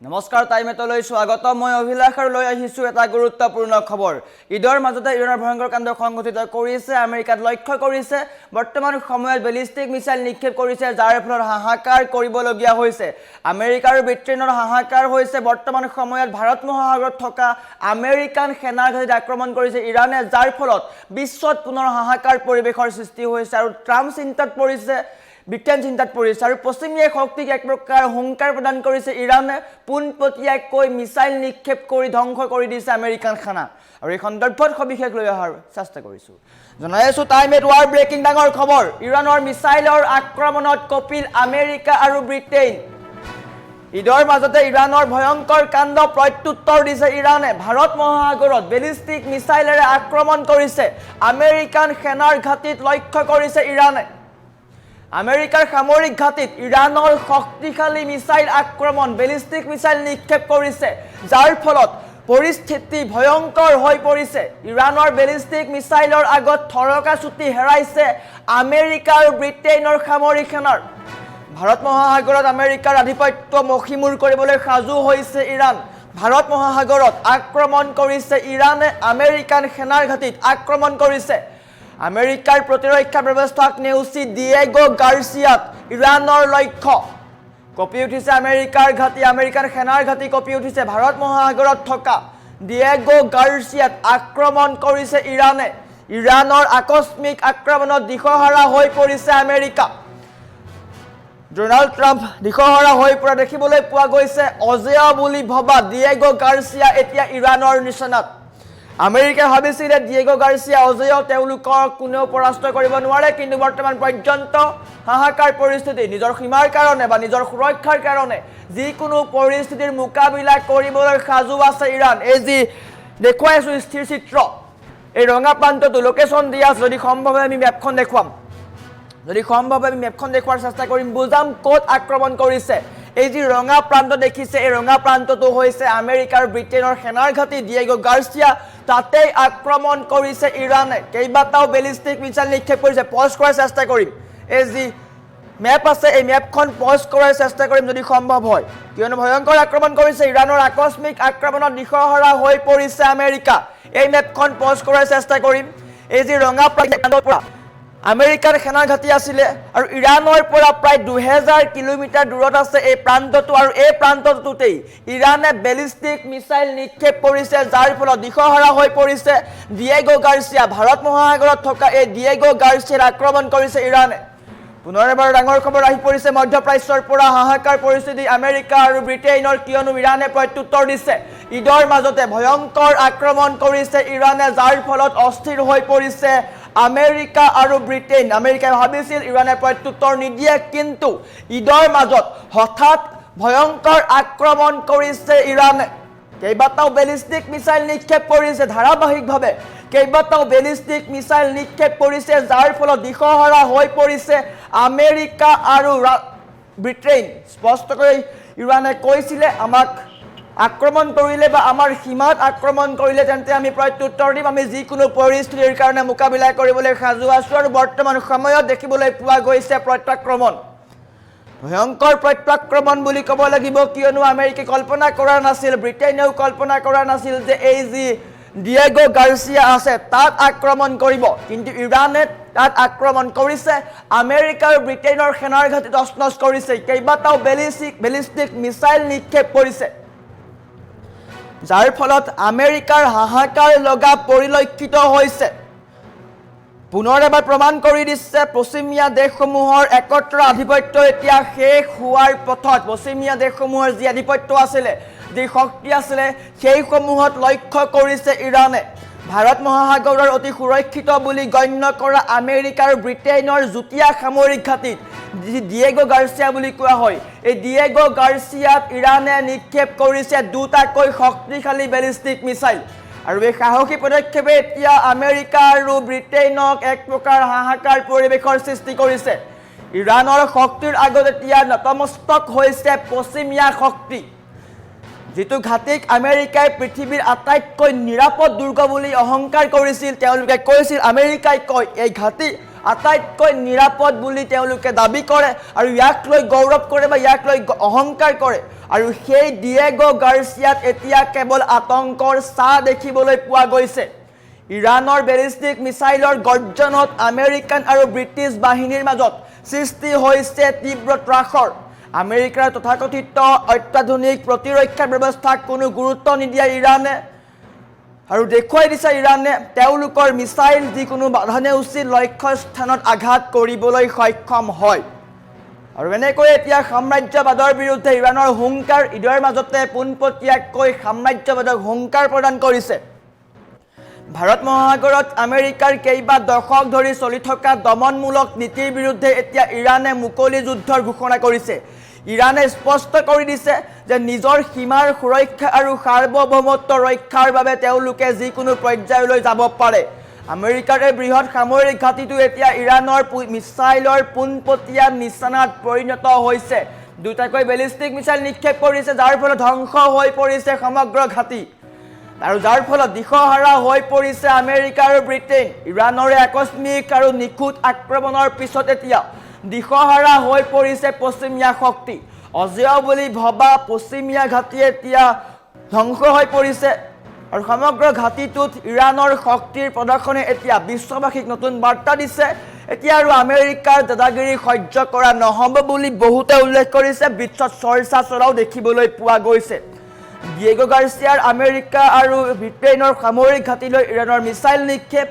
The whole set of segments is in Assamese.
নমস্কাৰ টাইমেটলৈ স্বাগত মই অভিলাষ আৰু লৈ আহিছো এটা গুৰুত্বপূৰ্ণ খবৰ ঈদৰ মাজতে ইৰাণৰ ভয়ংকৰ কাণ্ড সংঘটিত কৰিছে আমেৰিকাত লক্ষ্য কৰিছে বৰ্তমান সময়ত বেলিষ্টিক মিছাইল নিক্ষেপ কৰিছে যাৰ ফলত হাহাকাৰ কৰিবলগীয়া হৈছে আমেৰিকা আৰু ব্ৰিটেইনৰ হাহাকাৰ হৈছে বৰ্তমান সময়ত ভাৰত মহাসাগৰত থকা আমেৰিকান সেনাৰ ঘাটিত আক্ৰমণ কৰিছে ইৰাণে যাৰ ফলত বিশ্বত পুনৰ হাহাকাৰ পৰিৱেশৰ সৃষ্টি হৈছে আৰু ট্ৰাম্প চিন্তাত পৰিছে ব্ৰিটেইন চিন্তাত পৰিছে আৰু পশ্চিমীয় শক্তিক এক প্ৰকাৰ হুংকাৰ প্ৰদান কৰিছে ইৰাণে পোনপটীয়াকৈ মিছাইল নিক্ষেপ কৰি ধ্বংস কৰি দিছে আমেৰিকান সেনা আৰু এই সন্দৰ্ভত সবিশেষ লৈ অহাৰ চেষ্টা কৰিছো জনাই আছো টাইম এট ৱাৰ ব্ৰেকিং ডাঙৰ খবৰ ইৰাণৰ মিছাইলৰ আক্ৰমণত কপিল আমেৰিকা আৰু ব্ৰিটেইন ঈদৰ মাজতে ইৰাণৰ ভয়ংকৰ কাণ্ড প্ৰত্যুত্তৰ দিছে ইৰাণে ভাৰত মহাসাগৰত বেলিষ্টিক মিছাইলেৰে আক্ৰমণ কৰিছে আমেৰিকান সেনাৰ ঘাটিত লক্ষ্য কৰিছে ইৰাণে আমেৰিকাৰ সামৰিক ঘাটিত ইৰাণৰ শক্তিশালী মিছাইল আক্ৰমণ বেলিষ্টিক মিছাইল নিক্ষেপ কৰিছে যাৰ ফলত পৰিস্থিতি ভয়ংকৰ হৈ পৰিছে ইৰাণৰ বেলিষ্টিক মিছাইলৰ আগত থৰকা চুটি হেৰাইছে আমেৰিকা আৰু ব্ৰিটেইনৰ সামৰিক সেনাৰ ভাৰত মহাসাগৰত আমেৰিকাৰ আধিপত্য মখিমূৰ কৰিবলৈ সাজু হৈছে ইৰাণ ভাৰত মহাসাগৰত আক্ৰমণ কৰিছে ইৰাণে আমেৰিকান সেনাৰ ঘাটিত আক্ৰমণ কৰিছে আমেৰিকাৰ প্ৰতিৰক্ষা ব্যৱস্থাক নেউচি ডিয়েগো গাৰ্চিয়াক ইৰাণৰ লক্ষ্য কপি উঠিছে আমেৰিকাৰ ঘাটি আমেৰিকান সেনাৰ ঘাটি কপি উঠিছে ভাৰত মহাসাগৰত থকা ডিয়েগো গাৰ্চিয়াক আক্ৰমণ কৰিছে ইৰাণে ইৰাণৰ আকস্মিক আক্ৰমণত দিশহাৰা হৈ পৰিছে আমেৰিকা ডোনাল্ড ট্ৰাম্প দিশহাৰা হৈ পৰা দেখিবলৈ পোৱা গৈছে অজেয় বুলি ভবা ডিয়েগো গাৰ্চিয়া এতিয়া ইৰাণৰ নিশানাত আমেৰিকাই ভাবিছিলে ডিয়েগো গাৰ্চিয়া অজেয় তেওঁলোকৰ কোনেও পৰাস্ত কৰিব নোৱাৰে কিন্তু বৰ্তমান পৰ্যন্ত হাহাকাৰ পৰিস্থিতি নিজৰ সীমাৰ কাৰণে বা নিজৰ সুৰক্ষাৰ কাৰণে যিকোনো পৰিস্থিতিৰ মোকাবিলা কৰিবলৈ সাজু আছে ইৰাণ এই যি দেখুৱাইছো স্থিৰ চিত্ৰ এই ৰঙা প্ৰান্তটো লোকেশ্যন দিয়া যদি সম্ভৱ হয় আমি মেপখন দেখুৱাম যদি সম্ভৱ হয় আমি মেপখন দেখুৱাৰ চেষ্টা কৰিম বুজাম ক'ত আক্ৰমণ কৰিছে এই যি ৰঙা প্ৰান্ত দেখিছে এই ৰঙা প্ৰান্তটো হৈছে আমেৰিকাৰ ব্ৰিটেইনৰ সেনাৰ ঘাটি ডিয়েগো গাৰ্চিয়া তাতেই আক্ৰমণ কৰিছে ইৰাণে কেইবাটাও বেলিষ্টিক মিছাইল নিক্ষেপ কৰিছে পজ কৰাৰ চেষ্টা কৰিম এই যি মেপ আছে এই মেপখন পজ কৰাৰ চেষ্টা কৰিম যদি সম্ভৱ হয় কিয়নো ভয়ংকৰ আক্ৰমণ কৰিছে ইৰাণৰ আকস্মিক আক্ৰমণত দিশহাৰা হৈ পৰিছে আমেৰিকা এই মেপখন পজ কৰাৰ চেষ্টা কৰিম এই যি ৰঙা প্ৰান্তৰ পৰা আমেৰিকাৰ সেনাৰ ঘাটি আছিলে আৰু ইৰাণৰ পৰা প্ৰায় 2000 কিলোমিটাৰ দূৰত আছে এই প্ৰান্তটো আৰু এই প্ৰান্তটোতেই ইৰাণে বেলিষ্টিক মিছাইল নিক্ষেপ কৰিছে যাৰ ফলত দিশহাৰা হৈ পৰিছে ডিয়েগো গাৰ্চিয়া ভাৰত মহাসাগৰত থকা এই ডিয়েগো গাৰ্চিয়াৰ আক্ৰমণ কৰিছে ইৰাণে পুনৰ এবাৰ ডাঙৰ খবৰ আহি পৰিছে মধ্যপ্ৰাচ্যৰ পৰা হাহাকাৰ পৰিস্থিতি আমেৰিকা আৰু ব্ৰিটেইনৰ কিয়নো ইৰাণে প্ৰত্যুত্তৰ দিছে ঈদৰ মাজতে ভয়ংকৰ আক্ৰমণ কৰিছে ইৰাণে যাৰ ফলত অস্থিৰ হৈ পৰিছে আমেৰিকা আৰু ব্ৰিটেইন আমেৰিকাই ভাবিছিল ইৰাণে প্ৰত্যুত্তৰ নিদিয়ে কিন্তু ঈদৰ মাজত হঠাৎ ভয়ংকৰ আক্ৰমণ কৰিছে ইৰাণে কেইবাটাও বেলিষ্টিক মিছাইল নিক্ষেপ কৰিছে ধাৰাবাহিকভাৱে কেইবাটাও বেলিষ্টিক মিছাইল নিক্ষেপ কৰিছে যাৰ ফলত দিশহাৰা হৈ পৰিছে আমেৰিকা আৰু ব্ৰিটেইন স্পষ্টকৈ ইৰাণে কৈছিলে আমাক আক্ৰমণ কৰিলে বা আমাৰ সীমাত আক্ৰমণ কৰিলে তেন্তে আমি প্ৰত্যুত্তৰ দিম আমি যিকোনো পৰিস্থিতিৰ কাৰণে মোকাবিলা কৰিবলৈ সাজু আছো আৰু বৰ্তমান সময়ত দেখিবলৈ পোৱা গৈছে প্ৰত্যাক্ৰমণ ভয়ংকৰ প্ৰত্যাক্ৰমণ বুলি ক'ব লাগিব কিয়নো আমেৰিকাই কল্পনা কৰা নাছিল ব্ৰিটেইনেও কল্পনা কৰা নাছিল যে এই যি ডিয়েগো গাৰ্চিয়া আছে তাত আক্ৰমণ কৰিব কিন্তু ইৰাণে তাত আক্ৰমণ কৰিছে আমেৰিকা আৰু ব্ৰিটেইনৰ সেনাৰ ঘাটি তছনছ কৰিছে কেইবাটাও বেলিষ্টিক মিছাইল নিক্ষেপ কৰিছে যাৰ ফলত আমেৰিকাৰ হাহাকাৰ লগা পৰিলক্ষিত হৈছে পুনৰ এবাৰ প্ৰমাণ কৰি দিছে পশ্চিমীয়া দেশসমূহৰ একত্ৰ আধিপত্য এতিয়া শেষ হোৱাৰ পথত পশ্চিমীয়া দেশসমূহৰ যি আধিপত্য আছিলে যি শক্তি আছিলে সেইসমূহত লক্ষ্য কৰিছে ইৰাণে ভাৰত মহাসাগৰৰ অতি সুৰক্ষিত বুলি গণ্য কৰা আমেৰিকা আৰু ব্ৰিটেইনৰ যুটীয়া সামৰিক ঘাটিত যি ডিয়েগো গাৰ্চিয়া বুলি কোৱা হয় এই ডিয়েগো গাৰ্চিয়াত ইৰাণে নিক্ষেপ কৰিছে দুটাকৈ শক্তিশালী বেলিষ্টিক মিছাইল আৰু এই সাহসী পদক্ষেপে এতিয়া আমেৰিকা আৰু ব্ৰিটেইনক এক প্ৰকাৰ হাহাকাৰ পৰিৱেশৰ সৃষ্টি কৰিছে ইৰাণৰ শক্তিৰ আগত এতিয়া নতমস্তক হৈছে পশ্চিমীয়া শক্তি যেটো ঘাটিক আমেৰিকাই পৃথিৱীৰ আটাইতকৈ নিৰাপদ দুৰ্গ বুলি অহংকাৰ কৰিছিল তেওঁলোকে কৈছিল আমেৰিকাই কয় এই ঘাটি আটাইতকৈ নিৰাপদ বুলি তেওঁলোকে দাবী কৰে আৰু ইয়াক লৈ গৌৰৱ কৰে বা ইয়াক লৈ অহংকাৰ কৰে আৰু সেই ডিয়েগো গাৰ্চিয়াত এতিয়া কেৱল আতংকৰ ছাঁ দেখিবলৈ পোৱা গৈছে ইৰানৰ বেলিষ্টিক মিছাইলৰ গৰ্জনত আমেৰিকান আৰু ব্ৰিটিছ বাহিনীৰ মাজত সৃষ্টি হৈছে তীব্ৰ ত্ৰাসৰ আমেৰিকাৰ তথাকথিত অত্যাধুনিক প্ৰতিৰক্ষা ব্যৱস্থাক কোনো গুৰুত্ব নিদিয়া ইৰানে আৰু দেখুৱাই দিছে ইৰানে তেওঁলোকৰ মিছাইল যিকোনো বাধা নেওচি লক্ষ্য স্থানত আঘাত কৰিবলৈ সক্ষম হয় আৰু এনেকৈ এতিয়া সাম্ৰাজ্যবাদৰ বিৰুদ্ধে ইৰানৰ হুংকাৰ ইডৰ মাজতে পোনপটীয়াকৈ সাম্ৰাজ্যবাদক হুংকাৰ প্ৰদান কৰিছে ভাৰত মহাসাগৰত আমেৰিকাৰ কেইবা দশক ধৰি চলি থকা দমনমূলক নীতিৰ বিৰুদ্ধে এতিয়া ইৰানে মুকলি যুদ্ধৰ ঘোষণা কৰিছে ইৰানে স্পষ্ট কৰি দিছে যে নিজৰ সীমাৰ সুৰক্ষা আৰু সাৰ্বভৌমত্ব ৰক্ষাৰ বাবে তেওঁলোকে যিকোনো পৰ্যায়লৈ যাব পাৰে আমেৰিকাৰ এই বৃহৎ সামৰিক ঘাটিটো এতিয়া ইৰানৰ মিছাইলৰ পোনপটীয়া নিশানাত পৰিণত হৈছে দুটাকৈ বেলিষ্টিক মিছাইল নিক্ষেপ কৰিছে যাৰ ফলত ধ্বংস হৈ পৰিছে সমগ্ৰ ঘাটি আৰু যাৰ ফলত দিশহাৰা হৈ পৰিছে আমেৰিকা আৰু ব্ৰিটেইন ইৰানৰ আকস্মিক আৰু নিখুঁত আক্ৰমণৰ পিছত এতিয়া দিশহাৰা হৈ পৰিছে পশ্চিমীয়া শক্তি অজেয় বুলি ভবা পশ্চিমীয়া ঘাটি এতিয়া ধ্বংস হৈ পৰিছে আৰু সমগ্ৰ ঘাটিটোত ইৰানৰ শক্তিৰ প্ৰদৰ্শনে এতিয়া বিশ্ববাসীক নতুন বাৰ্তা দিছে এতিয়া আৰু আমেৰিকাৰ দাদাগিৰি সহ্য কৰা নহ'ব বুলি বহুতে উল্লেখ কৰিছে বিশ্বত চৰ্চা চলাও দেখিবলৈ পোৱা গৈছে ডিয়েগো গাৰ্চিয়াৰ আমেৰিকা আৰু ব্ৰিটেইনৰ সামৰিক ঘাটিলৈ ইৰানৰ মিছাইল নিক্ষেপ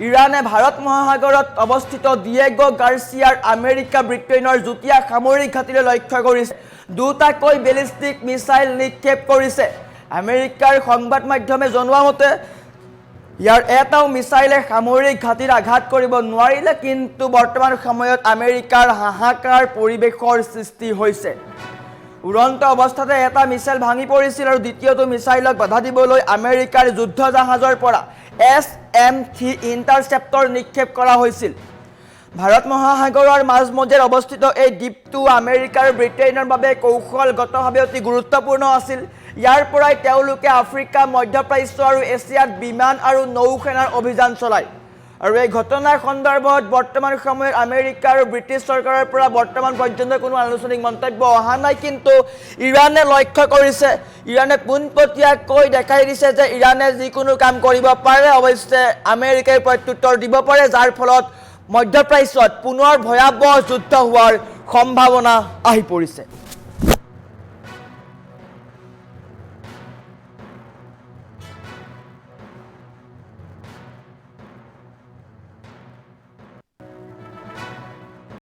ইৰানে ভাৰত মহাসাগৰত অৱস্থিত ডিয়েগো গাৰ্চিয়াৰ আমেৰিকা ব্ৰিটেইনৰ যুটীয়া সামৰিক ঘাটিলৈ লক্ষ্য কৰিছে দুটাকৈ বেলিষ্টিক মিছাইল নিক্ষেপ কৰিছে আমেৰিকাৰ সংবাদ মাধ্যমে জনোৱা মতে ইয়াৰ এটাও মিছাইলে সামৰিক ঘাটিত আঘাত কৰিব নোৱাৰিলে কিন্তু বৰ্তমান সময়ত আমেৰিকাৰ হাহাকাৰ পৰিৱেশৰ সৃষ্টি হৈছে উড়ন্ত অৱস্থাতে এটা মিছাইল ভাঙি পৰিছিল আৰু দ্বিতীয়টো মিছাইলক বাধা দিবলৈ আমেৰিকাৰ যুদ্ধ জাহাজৰ পৰা SM-3 ইণ্টাৰচেপ্টৰ নিক্ষেপ কৰা হৈছিল ভাৰত মহাসাগৰৰ মাজমজিয়াত অৱস্থিত এই দ্বীপটো আমেৰিকা আৰু ব্ৰিটেইনৰ বাবে কৌশলগতভাৱে অতি গুৰুত্বপূৰ্ণ আছিল ইয়াৰ পৰাই তেওঁলোকে আফ্ৰিকা মধ্যপ্ৰাচ্য আৰু এছিয়াত বিমান আৰু নৌসেনাৰ অভিযান চলায় আৰু এই ঘটনাৰ সন্দৰ্ভত বৰ্তমান সময়ত আমেৰিকা আৰু ব্ৰিটিছ চৰকাৰৰ পৰা বৰ্তমান পৰ্যন্ত কোনো আলোচনিক মন্তব্য অহা নাই কিন্তু ইৰানে লক্ষ্য কৰিছে ইৰানে পোনপটীয়াকৈ দেখাই দিছে যে ইৰানে যিকোনো কাম কৰিব পাৰে অৱশ্যে আমেৰিকাই প্ৰত্যুত্তৰ দিব পাৰে যাৰ ফলত মধ্যপ্ৰাচ্যত পুনৰ ভয়াৱহ যুদ্ধ হোৱাৰ সম্ভাৱনা আহি পৰিছে